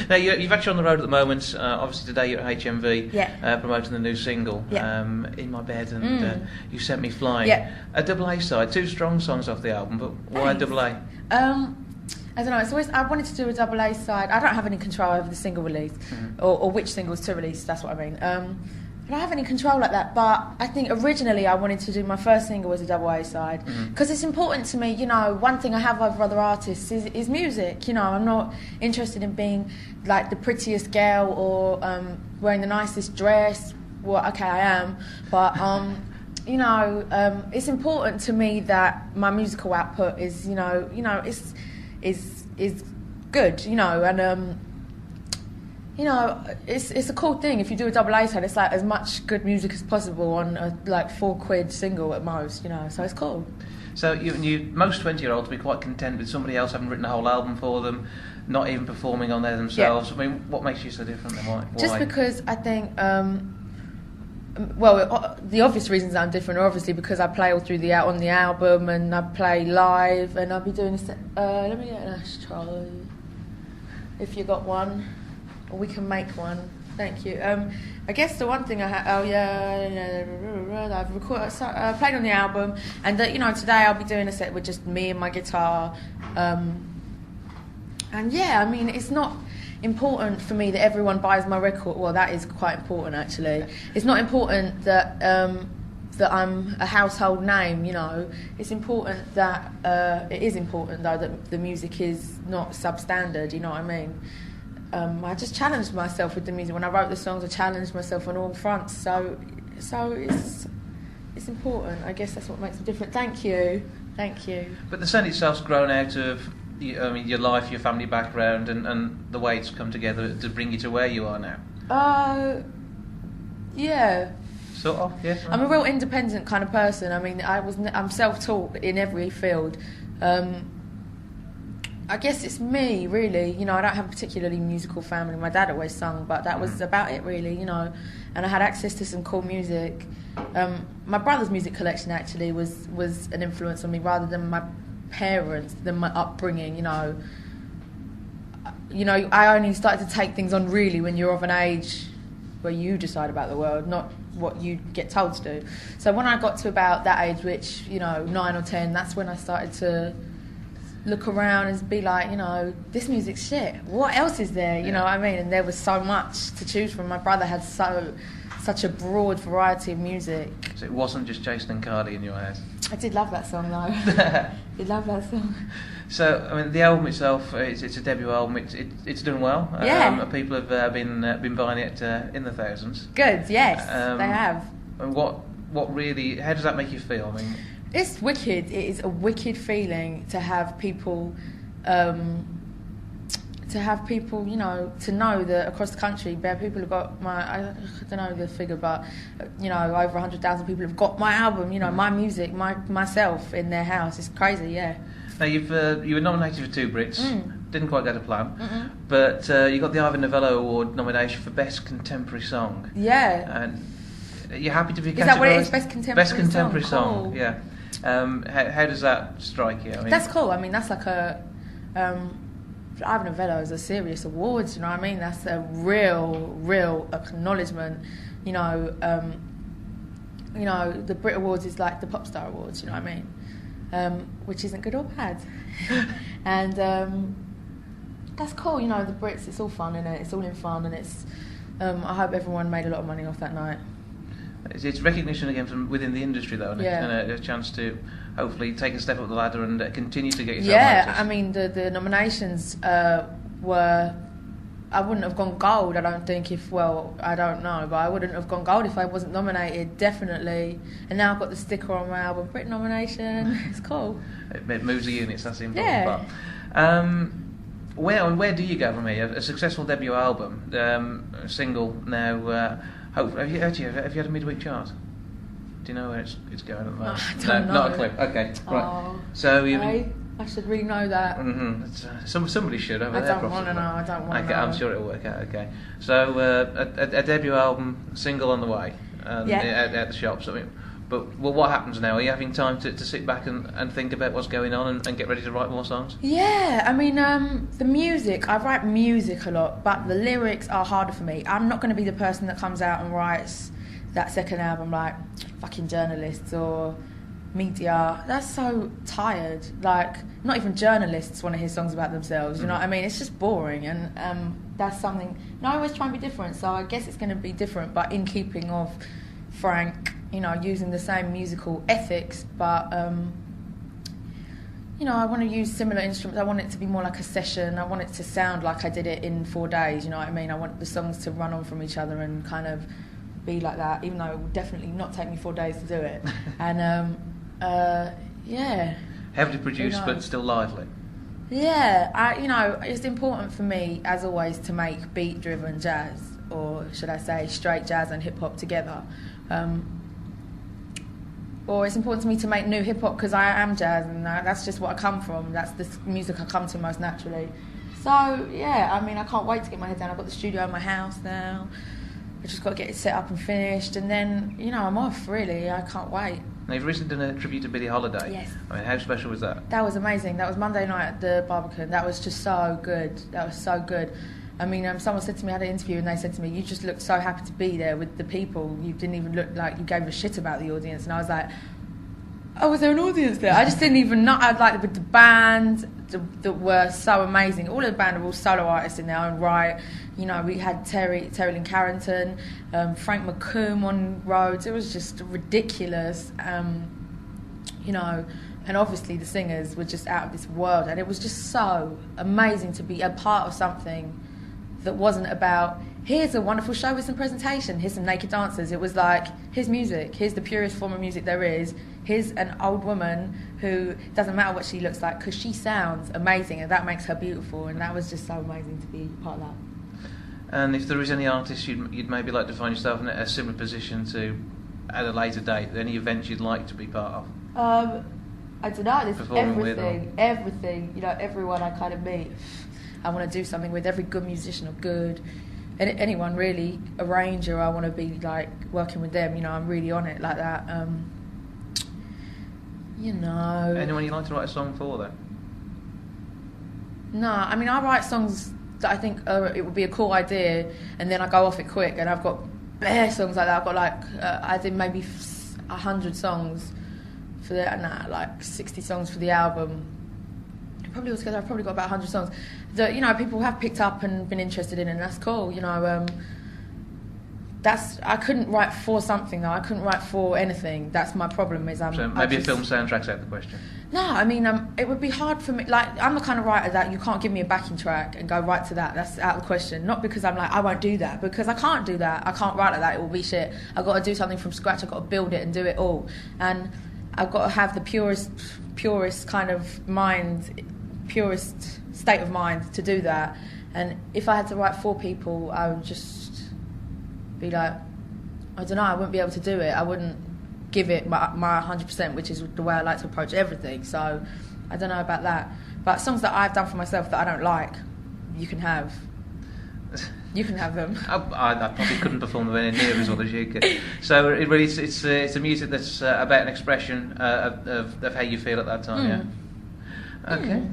Now, you've actually on the road at the moment. Obviously, today you're at HMV Yeah. promoting the new single, Yeah. In My Bed, and You Sent Me Flying. Yeah. A double A side, 2 strong songs off the album, but why Thanks. double A? I don't know. It's always I wanted to do a double A side. I don't have any control over the single release, or which singles to release. That's what I mean. I don't have any control like that. But I think originally I wanted to do my first single as a double A side because it's important to me. You know, one thing I have over other artists is music. You know, I'm not interested in being like the prettiest girl or wearing the nicest dress. Well, okay, I am, but you know, it's important to me that my musical output is, is good, you know, and you know, it's a cool thing. If you do a double A side, it's like as much good music as possible on a like £4 single at most, you know. So it's cool. So most 20-year-olds would be quite content with somebody else having written a whole album for them, not even performing on there themselves. Yeah. I mean, what makes you so different then? Why? Just because I think, well, the obvious reasons I'm different are obviously because I play all through on the album, and I play live, and I'll be doing a set. Let me get an ashtray, if you got one, or we can make one. Thank you. I guess the one thing I I've recorded, played on the album, and you know, today I'll be doing a set with just me and my guitar, and yeah, I mean, it's not important for me that everyone buys my record. Well, that is quite important actually. It's not important that that I'm a household name, you know. It's important that it is important though that the music is not substandard, you know what I mean. I just challenged myself with the music. When I wrote the songs, I challenged myself on all fronts, so it's important. I guess that's what makes it different. Thank you. But the sound itself's grown out of your life, your family background, and the way it's come together to bring you to where you are now. Yeah. Sort of, yeah. I'm a real independent kind of person. I mean, I'm self-taught in every field. I guess it's me, really. You know, I don't have a particularly musical family. My dad always sung, but that was about it, really, you know. And I had access to some cool music. My brother's music collection, actually, was an influence on me rather than my parents, than my upbringing, you know. I only started to take things on, really, when you're of an age where you decide about the world, not what you get told to do. So when I got to about that age, which, you know, 9 or 10, that's when I started to look around and be like, you know, this music's shit. What else is there? You know what I mean? And there was so much to choose from. My brother had such a broad variety of music. So it wasn't just Jason and Cardi in your head? I did love that song, though. Did love that song. So, I mean, the album itself, it's a debut album. It's doing well. Yeah. People have been buying it in the thousands. Good, yes, they have. And what really, how does that make you feel? I mean, it's wicked. It is a wicked feeling to have people, you know, to know that across the country, people have got I don't know the figure, but, you know, over 100,000 people have got my album, you know, my music, myself in their house. It's crazy, yeah. Now, you were nominated for 2 Brits, didn't quite go to plan, but you got the Ivor Novello Award nomination for Best Contemporary Song. Yeah. And you're happy to be categorised? Is that what it is, Best Contemporary Song? Cool. Yeah. How does that strike you? I mean, that's cool. I mean, that's like a Ivor Novello is a serious award. You know what I mean? That's a real acknowledgement. You know, the Brit Awards is like the Pop Star Awards. You know what I mean? Which isn't good or bad. And that's cool. You know, the Brits. It's all fun, innit? It's all in fun, and it's. I hope everyone made a lot of money off that night. It's recognition again from within the industry, though, and a chance to hopefully take a step up the ladder and continue to get yourself noticed. I mean, the nominations were. I wouldn't have gone gold, I don't think, I don't know, but I wouldn't have gone gold if I wasn't nominated, definitely. And now I've got the sticker on my album, Brit nomination. It's cool. It moves the units, that's the important part. Where do you go from here? A successful debut album, a single now. Hopefully, have you had a midweek chart? Do you know where it's going at the moment? I don't know. Not a clue. Okay, right. Oh, so I should really know that. Somebody should over there. I don't want to know. I don't want to know. I'm sure it'll work out. Okay. So a debut album, single on the way, at the shops. I mean, But what happens now? Are you having time to sit back and think about what's going on and get ready to write more songs? Yeah, I mean, the music, I write music a lot, but the lyrics are harder for me. I'm not going to be the person that comes out and writes that second album like fucking journalists or media. That's so tired. Like, not even journalists want to hear songs about themselves, you know what I mean? It's just boring, and that's something... I always try and be different, so I guess it's going to be different, but in keeping of Frank, you know, using the same musical ethics, but you know, I want to use similar instruments. I want it to be more like a session. I want it to sound like I did it in 4 days, you know what I mean? I want the songs to run on from each other and kind of be like that, even though it will definitely not take me 4 days to do it. And yeah. Heavily produced but still lively. Yeah, you know, it's important for me, as always, to make beat-driven jazz, or should I say straight jazz and hip-hop together. Or it's important to me to make new hip-hop because I am jazz, and that's just what I come from. That's the music I come to most naturally. So, yeah, I mean, I can't wait to get my head down. I've got the studio in my house now. I just got to get it set up and finished, and then, you know, I'm off, really. I can't wait. Now, you've recently done a tribute to Billie Holiday. Yes. I mean, how special was that? That was amazing. That was Monday night at the Barbican. That was just so good. That was so good. I mean, someone said to me, I had an interview, and they said to me, you just looked so happy to be there with the people. You didn't even look like you gave a shit about the audience. And I was like, oh, was there an audience there? I just didn't even know. I'd like with the band that were so amazing. All of the band are all solo artists in their own right. You know, we had Terry Lynn Carrington, Frank McComb on Rhodes. It was just ridiculous. You know, and obviously the singers were just out of this world. And it was just so amazing to be a part of something that wasn't about, here's a wonderful show with some presentation, here's some naked dancers. It was like, here's music, here's the purest form of music there is, here's an old woman who doesn't matter what she looks like because she sounds amazing, and that makes her beautiful, and that was just so amazing to be part of that. And if there is any artists you'd maybe like to find yourself in a similar position to at a later date, any events you'd like to be part of? I don't know, there's everything, you know, everyone I kind of meet, I want to do something with. Every good musician or good, anyone really, arranger, I want to be like working with them, you know, I'm really on it like that. You know. Anyone you'd like to write a song for though? No, I mean, I write songs that I think it would be a cool idea, and then I go off it quick, and I've got bare songs like that. I've got like, I did maybe 100 songs for the, like 60 songs for the album. Probably altogether, I've probably got about 100 songs that, you know, people have picked up and been interested in, and that's cool, you know. I couldn't write for something though. I couldn't write for anything. That's my problem. Is so maybe a film soundtrack's out of the question. No, I mean, it would be hard for me. Like, I'm the kind of writer that you can't give me a backing track and go right to that. That's out of the question. Not because I'm like, I won't do that, because I can't do that. I can't write like that. It will be shit. I've got to do something from scratch. I've got to build it and do it all. And I've got to have the purest kind of mind, purest state of mind to do that. And if I had to write for people, I would just be like, I don't know, I wouldn't be able to do it. I wouldn't give it my 100%, which is the way I like to approach everything. So I don't know about that. But songs that I've done for myself that I don't like, you can have. You can have them. I probably couldn't perform them anywhere near as well as you could. So it really, it's a music that's about an expression of how you feel at that time. Yeah. Okay.